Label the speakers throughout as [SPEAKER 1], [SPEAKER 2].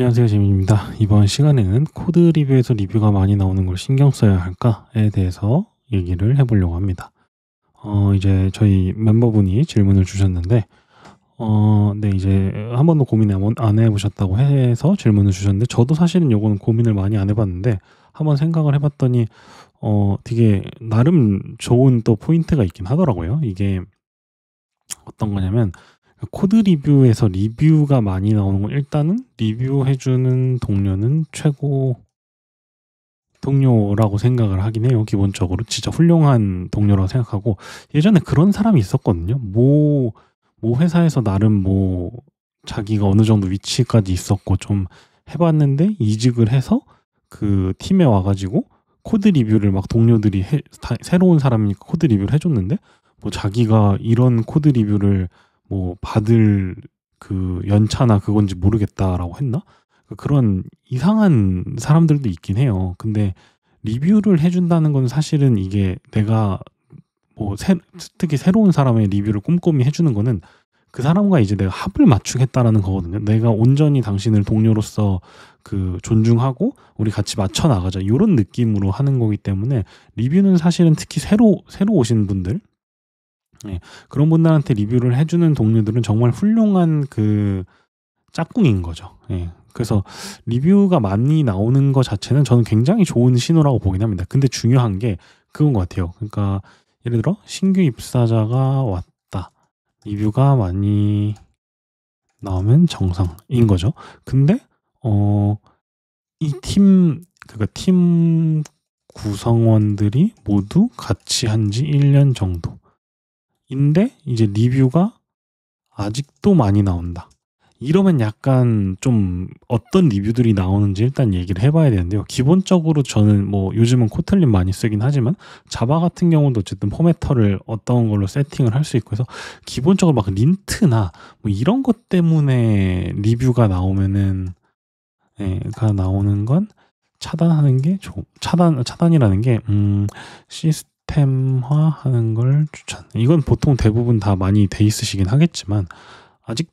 [SPEAKER 1] 안녕하세요, 재민입니다. 이번 시간에는 코드 리뷰에서 리뷰가 많이 나오는 걸 신경 써야 할까에 대해서 얘기를 해보려고 합니다. 이제 저희 멤버분이 질문을 주셨는데, 네, 이제 한 번도 고민 안 해보셨다고 해서 질문을 주셨는데, 저도 사실은 요거는 고민을 많이 안 해봤는데, 한번 생각을 해봤더니, 되게 나름 좋은 또 포인트가 있긴 하더라고요. 이게 어떤 거냐면, 코드 리뷰에서 리뷰가 많이 나오는 건 일단은 리뷰해주는 동료는 최고 동료라고 생각을 하긴 해요. 기본적으로 진짜 훌륭한 동료라고 생각하고, 예전에 그런 사람이 있었거든요. 뭐 회사에서 나름 뭐 자기가 어느 정도 위치까지 있었고 좀 해봤는데 이직을 해서 그 팀에 와가지고 코드 리뷰를 막 동료들이 새로운 사람이니까 코드 리뷰를 해줬는데, 뭐 자기가 이런 코드 리뷰를 뭐 받을 그 연차나 그건지 모르겠다라고 했나? 그런 이상한 사람들도 있긴 해요. 근데 리뷰를 해준다는 건 사실은 이게 내가 뭐 특히 새로운 사람의 리뷰를 꼼꼼히 해주는 거는 그 사람과 이제 내가 합을 맞추겠다라는 거거든요. 내가 온전히 당신을 동료로서 그 존중하고 우리 같이 맞춰 나가자, 이런 느낌으로 하는 거기 때문에 리뷰는 사실은 특히 새로 오신 분들, 예, 그런 분들한테 리뷰를 해주는 동료들은 정말 훌륭한 그 짝꿍인 거죠. 예. 그래서 리뷰가 많이 나오는 것 자체는 저는 굉장히 좋은 신호라고 보긴 합니다. 근데 중요한 게 그건 것 같아요. 그러니까 예를 들어 신규 입사자가 왔다, 리뷰가 많이 나오면 정상인 거죠. 근데 이 그러니까 팀 구성원들이 모두 같이 한 지 1년 정도인데 이제 리뷰가 아직도 많이 나온다. 이러면 약간 좀 어떤 리뷰들이 나오는지 일단 얘기를 해봐야 되는데요. 기본적으로 저는 뭐 요즘은 코틀린 많이 쓰긴 하지만 자바 같은 경우도 어쨌든 포매터를 어떤 걸로 세팅을 할 수 있고 해서 기본적으로 막 린트나 뭐 이런 것 때문에 리뷰가 나오면은, 예, 가 나오는 건 차단하는 게 차단이라는 게 시스템화하는 걸 추천. 이건 보통 대부분 다 많이 돼 있으시긴 하겠지만 아직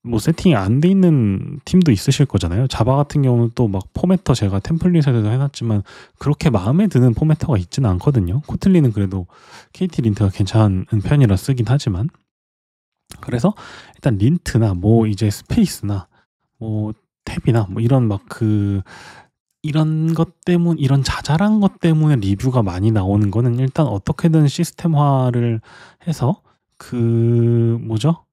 [SPEAKER 1] 뭐 세팅이 안 돼 있는 팀도 있으실 거잖아요. 자바 같은 경우는 또 막 포매터 제가 템플릿에도 해놨지만 그렇게 마음에 드는 포매터가 있지는 않거든요. 코틀린은 그래도 KT 린트가 괜찮은 편이라 쓰긴 하지만, 그래서 일단 린트나 뭐 이제 스페이스나 뭐 탭이나 뭐 이런 막 이런 것 때문, 이런 자잘한 것 때문에 리뷰가 많이 나오는 거는 일단 어떻게든 시스템화를 해서 그 뭐죠?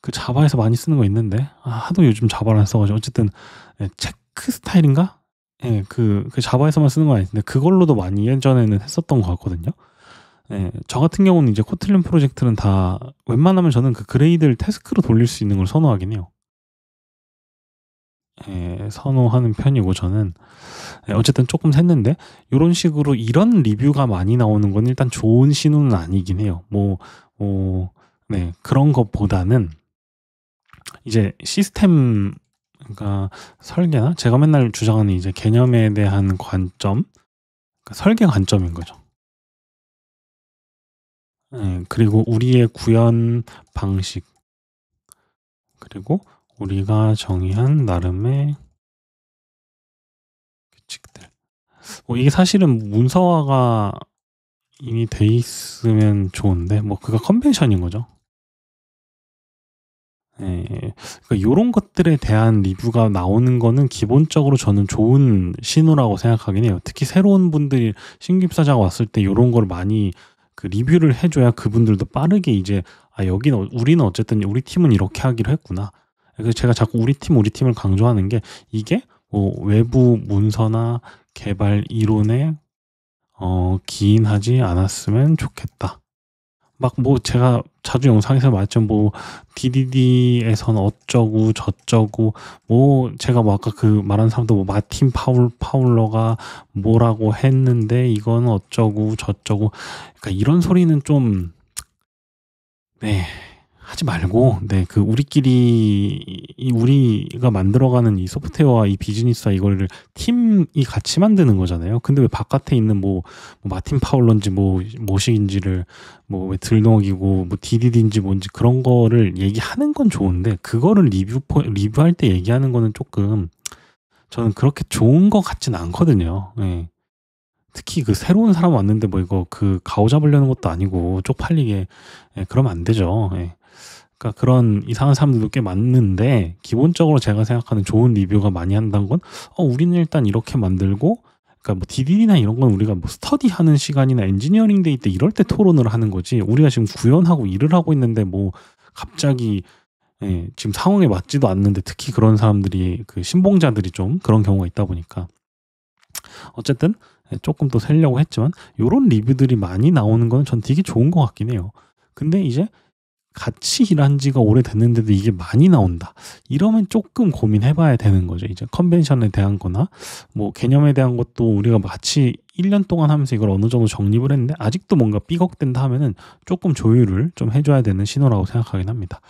[SPEAKER 1] 그 자바에서 많이 쓰는 거 있는데, 하도 요즘 자바를 안 써가지고 어쨌든, 예, 체크 스타일인가? 예, 그 자바에서만 쓰는 거 아닌데 그걸로도 많이 예전에는 했었던 것 같거든요. 예, 저 같은 경우는 이제 코틀린 프로젝트는 다 웬만하면 저는 그 그레이드를 태스크로 돌릴 수 있는 걸 선호하긴 해요. 예, 선호하는 편이고 저는, 예, 어쨌든 조금 샜는데 요런 식으로 이런 리뷰가 많이 나오는 건 일단 좋은 신호는 아니긴 해요. 네, 그런 것보다는 이제 시스템, 그러니까 설계나 제가 맨날 주장하는 이제 개념에 대한 관점, 그러니까 설계 관점인 거죠. 예, 그리고 우리의 구현 방식, 그리고 우리가 정의한 나름의 규칙들. 뭐 이게 사실은 문서화가 이미 돼 있으면 좋은데 뭐 그가 컨벤션인 거죠. 예. 그러니까 요런 것들에 대한 리뷰가 나오는 거는 기본적으로 저는 좋은 신호라고 생각하긴 해요. 특히 새로운 분들이, 신규 입사자가 왔을 때 요런 걸 많이 그 리뷰를 해 줘야 그분들도 빠르게 이제 '아 여기는 우리는 어쨌든 우리 팀은 이렇게 하기로 했구나.' 그래서 제가 자꾸 우리 팀을 강조하는 게, 이게 뭐 외부 문서나 개발 이론에 기인하지 않았으면 좋겠다. 막 뭐 제가 자주 영상에서 말했죠. 뭐 DDD에서는 어쩌고 저쩌고, 뭐 제가 뭐 아까 그 말한 사람도 뭐 마틴 파울러가 뭐라고 했는데 이건 어쩌고 저쩌고, 그러니까 이런 소리는 좀, 네, 하지 말고, 네, 그 우리끼리 우리가 만들어가는 이 소프트웨어와 이 비즈니스와 이거를 팀이 같이 만드는 거잖아요. 근데 왜 바깥에 있는 뭐 마틴 파울러인지 뭐 뭐식인지를, 뭐 왜 들동이고 뭐 DDD인지 뭔지 그런 거를 얘기하는 건 좋은데 그거를 리뷰할 때 얘기하는 거는 조금 저는 그렇게 좋은 것 같진 않거든요. 예. 특히 그 새로운 사람 왔는데 뭐 이거 그 가오 잡으려는 것도 아니고 쪽팔리게 예 그러면 안 되죠. 예. 그러니까 그런 이상한 사람들도 꽤 많은데 기본적으로 제가 생각하는 좋은 리뷰가 많이 한다는 건 우리는 일단 이렇게 만들고 그러니까 뭐 DD나 이런 건 우리가 뭐 스터디하는 시간이나 엔지니어링 데이 때 이럴 때 토론을 하는 거지 우리가 지금 구현하고 일을 하고 있는데 뭐 갑자기 예 지금 상황에 맞지도 않는데 특히 그런 사람들이 그 신봉자들이 좀 그런 경우가 있다 보니까 어쨌든 예 쪼끔 또 새려고 했지만 요런 리뷰들이 많이 나오는 거는 전 되게 좋은 것 같긴 해요. 근데 이제 같이 일한 지가 오래됐는데도 이게 많이 나온다. 이러면 쪼끔 고민해 봐야 되는 거죠. 이제 컨벤션에 대한 거나 뭐 개념에 대한 것도 우리가 같이 1년 동안 하면서 이걸 어느 정도 정립을 했는데 아직도 뭔가 삐걱댄다 하면은 쪼끔 조율을 좀 해 줘야 되는 신호라고 생각하긴 합니다.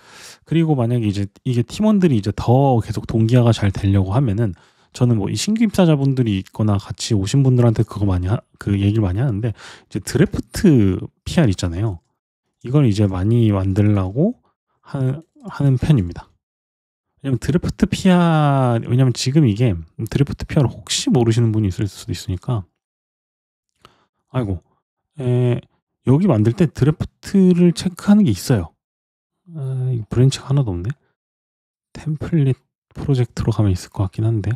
[SPEAKER 1] 그리고 만약에 이제 이게 팀원들이 이제 더 계속 동기화가 잘 되려고 하면은 저는 뭐 이 신규 입사자분들이 있거나 같이 오신 분들한테 그거 많이 그 얘기를 많이 하는데 이제 드래프트 PR 있잖아요. 이걸 이제 많이 만들라고 하는 편입니다. 왜냐면 드래프트 PR 왜냐면 지금 이게 드래프트 PR을 혹시 모르시는 분이 있을 수도 있으니까 아이고 여기 만들 때 드래프트를 체크하는 게 있어요. 이거 브랜치가 하나도 없네. 템플릿 프로젝트로 가면 있을 것 같긴 한데.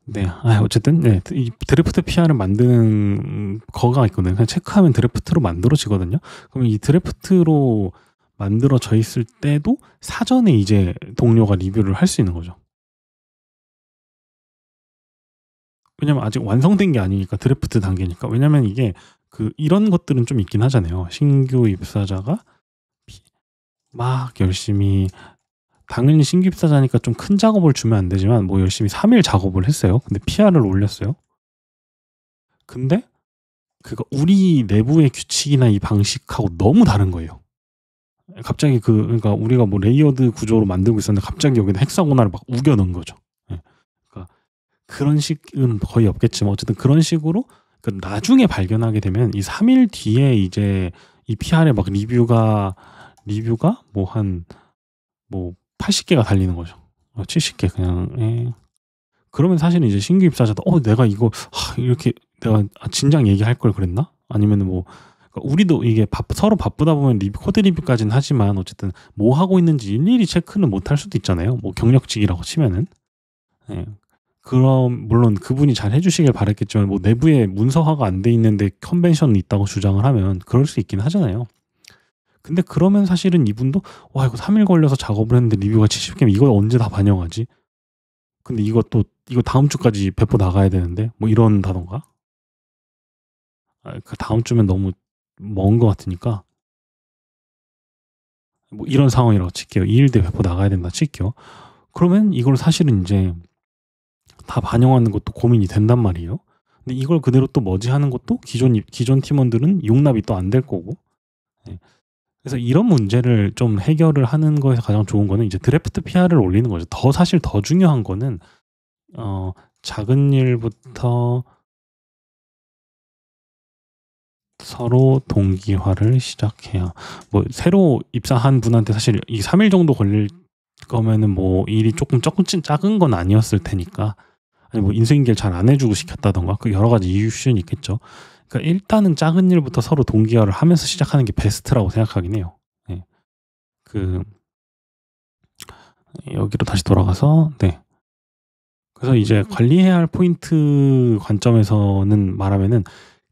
[SPEAKER 1] 네. 어쨌든 네. 이 드래프트 PR을 만드는 거가 있거든요. 그냥 체크하면 드래프트로 만들어지거든요. 그럼 이 드래프트로 만들어져 있을 때도 사전에 이제 동료가 리뷰를 할 수 있는 거죠. 왜냐면 아직 완성된 게 아니니까 드래프트 단계니까. 왜냐면 이게 그 이런 것들은 좀 있긴 하잖아요. 신규 입사자가 피 막 열심히 당연히 신규 입사자니까 좀 큰 작업을 주면 안 되지만 뭐 열심히 3일 작업을 했어요. 근데 PR을 올렸어요. 근데 그거 우리 내부의 규칙이나 이 방식하고 너무 다른 거예요. 갑자기 그러니까 우리가 뭐 레이어드 구조로 만들고 있었는데 갑자기 여기다 헥사고나를 막 우겨 넣은 거죠. 예. 그러니까 그런 식은 거의 없겠지만 어쨌든 그런 식으로 그 나중에 발견하게 되면 이 3일 뒤에 이제 이 PR에 막 리뷰가 뭐 한 뭐 80 개가 달리는 거죠. 70개 그냥 예. 그러면 사실은 이제 신규 입사자도 '내가 이거 이렇게 내가 진작 얘기할 걸 그랬나?' 아니면은 뭐 그러니까 우리도 이게 서로 바쁘다 보면 코드 리뷰까지는 하지만 어쨌든 뭐 하고 있는지 일일이 체크는 못할 수도 있잖아요, 뭐 경력직이라고 치면은. 예. 그럼 물론 그분이 잘 해 주시길 바랐겠지만 뭐 내부에 문서화가 안 돼 있는데 컨벤션이 있다고 주장을 하면 그럴 수 있긴 하잖아요. 근데 그러면 사실은 이분도 '와 이거 3일 걸려서 작업을 했는데 리뷰가 70 개면 이걸 언제 다 반영하지? 근데 이거 다음 주까지 배포 나가야 되는데.' 뭐 이런다든가. 그 다음 주면 너무 먼 것 같으니까 뭐 이런 상황이라고 칠게요. 2일 뒤에 배포 나가야 된다 칠게요. 그러면 이걸 사실은 인제 다 반영하는 것도 고민이 된단 말이에요. 근데 이걸 그대로 또 머지하는 것도 기존 팀원들은 용납이 또 안 될 거고. 예. 그래서 이런 문제를 좀 해결을 하는 거에서 가장 좋은 거는 이제 드래프트 PR을 올리는 거죠. 사실 더 중요한 거는 어 작은 일부터 서로 동기화를 시작해야 뭐 새로 입사한 분한테 사실 이 3일 정도 걸릴 거면은 뭐 일이 쪼끔 작은 건 아니었을 테니까 아니 뭐 인수인계를 잘 안 해 주고 시켰다든가 그 여러 가지 이유 수준이 있겠죠. 그러니까 일단은 작은 일부터 서로 동기화를 하면서 시작하는 게 베스트라고 생각하긴 해요. 예. 그 여기로 다시 돌아가서 네. 그래서 이제 관리해야 할 포인트 관점에서는 말하면은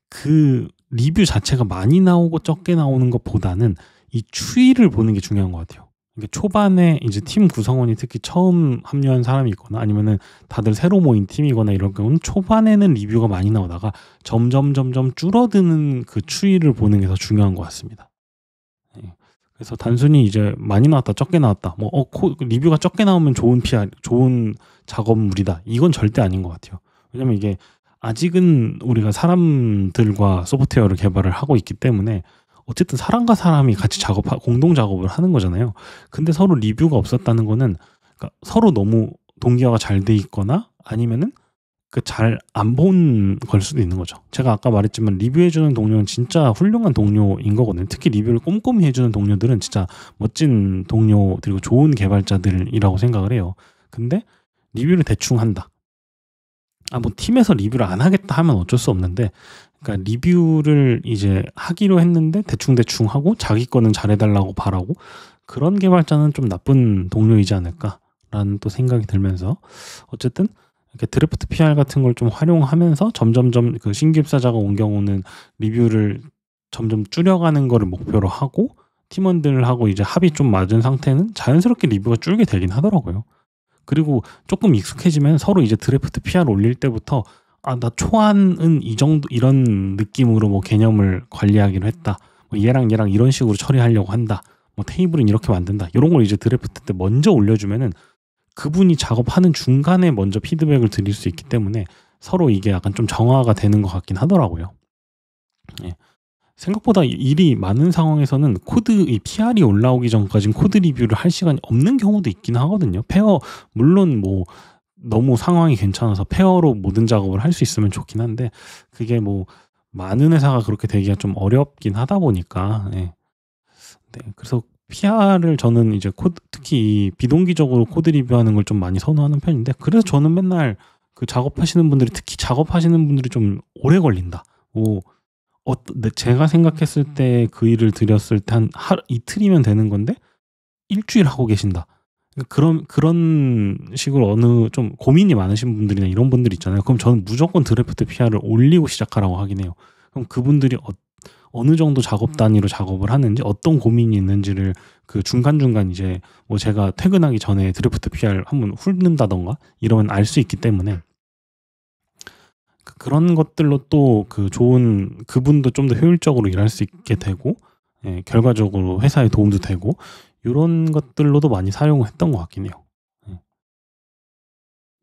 [SPEAKER 1] 그 리뷰 자체가 많이 나오고 적게 나오는 것보다는 이 추이를 보는 게 중요한 것 같아요. 이게 초반에 이제 팀 구성원이 특히 처음 합류한 사람이 있거나 아니면은 다들 새로 모인 팀이거나 이런 경우는 초반에는 리뷰가 많이 나오다가 점점 줄어드는 그 추이를 보는 게 더 중요한 것 같습니다. 예. 그래서 단순히 이제 많이 나왔다 적게 나왔다 뭐 리뷰가 적게 나오면 좋은 PR 좋은 작업물이다 이건 절대 아닌 것 같아요. 왜냐면 이게 아직은 우리가 사람들과 소프트웨어를 개발을 하고 있기 때문에 어쨌든 사람과 사람이 같이 공동 작업을 하는 거잖아요. 근데 서로 리뷰가 없었다는 거는 그러니까 서로 너무 동기화가 잘 돼 있거나 아니면은 그 잘 안 본 걸 수도 있는 거죠. 제가 아까 말했지만 리뷰해 주는 동료는 진짜 훌륭한 동료인 거거든요. 특히 리뷰를 꼼꼼히 해 주는 동료들은 진짜 멋진 동료 그리고 좋은 개발자들이라고 생각을 해요. 근데 리뷰를 대충 한다. 뭐 팀에서 리뷰를 안 하겠다 하면 어쩔 수 없는데, 그러니까 리뷰를 이제 하기로 했는데 대충대충 하고 자기 거는 잘해 달라고 바라고, 그런 개발자는 좀 나쁜 동료이지 않을까라는 또 생각이 들면서, 어쨌든 이렇게 드래프트 PR 같은 걸 좀 활용하면서 점점점 그 신규 입사자가 온 경우는 리뷰를 점점 줄여가는 거를 목표로 하고, 팀원들하고 이제 합이 좀 맞은 상태는 자연스럽게 리뷰가 줄게 되긴 하더라고요. 그리고 조금 익숙해지면 서로 이제 드래프트 PR 올릴 때부터 나 초안은 이 정도 이런 느낌으로 뭐 개념을 관리하기로 했다. 뭐 얘랑 이런 식으로 처리하려고 한다. 뭐 테이블은 이렇게 만든다. 이런 걸 이제 드래프트 때 먼저 올려주면은 그분이 작업하는 중간에 먼저 피드백을 드릴 수 있기 때문에 서로 이게 약간 좀 정화가 되는 것 같긴 하더라고요. 예. 생각보다 일이 많은 상황에서는 이 PR이 올라오기 전까진 코드 리뷰를 할 시간이 없는 경우도 있긴 하거든요. 물론 뭐 너무 상황이 괜찮아서 페어로 모든 작업을 할 수 있으면 좋긴 한데, 그게 뭐 많은 회사가 그렇게 되기가 좀 어렵긴 하다 보니까. 예. 네, 그래서 PR을 저는 이제 특히 이 비동기적으로 코드 리뷰하는 걸 좀 많이 선호하는 편인데, 그래서 저는 맨날 그 특히 작업하시는 분들이 좀 오래 걸린다. 제가 생각했을 때 그 일을 드렸을 때 한 이틀이면 되는 건데 일주일 하고 계신다. 그런 식으로 좀 고민이 많으신 분들이나 이런 분들 있잖아요. 그럼 저는 무조건 드래프트 PR을 올리고 시작하라고 하긴 해요. 그럼 그분들이 어느 정도 작업 단위로 작업을 하는지, 어떤 고민이 있는지를 그 중간중간 이제 뭐 제가 퇴근하기 전에 드래프트 PR 한번 훑는다던가 이러면 알 수 있기 때문에, 그런 것들로 또 그분도 좀 더 효율적으로 일할 수 있게 되고, 예, 결과적으로 회사에 도움도 되고, 요런 것들로도 많이 사용을 했던 것 같긴 해요. 예.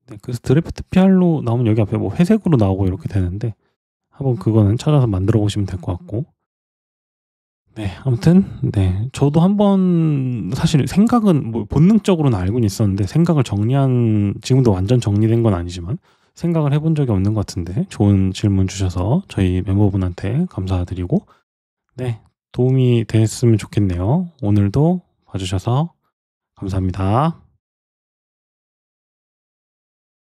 [SPEAKER 1] 네, 그래서 드래프트 PR로 나오면 여기 앞에 뭐 회색으로 나오고 이렇게 되는데, 한번 그거는 찾아서 만들어 보시면 될 것 같고. 네, 아무튼 네, 저도 한번 사실 생각은 뭐 본능적으로는 알고는 있었는데, 지금도 완전 정리된 건 아니지만 생각을 해본 적이 없는 것 같은데, 좋은 질문 주셔서 저희 멤버분한테 감사드리고, 네, 도움이 됐으면 좋겠네요. 오늘도 봐주셔서 감사합니다.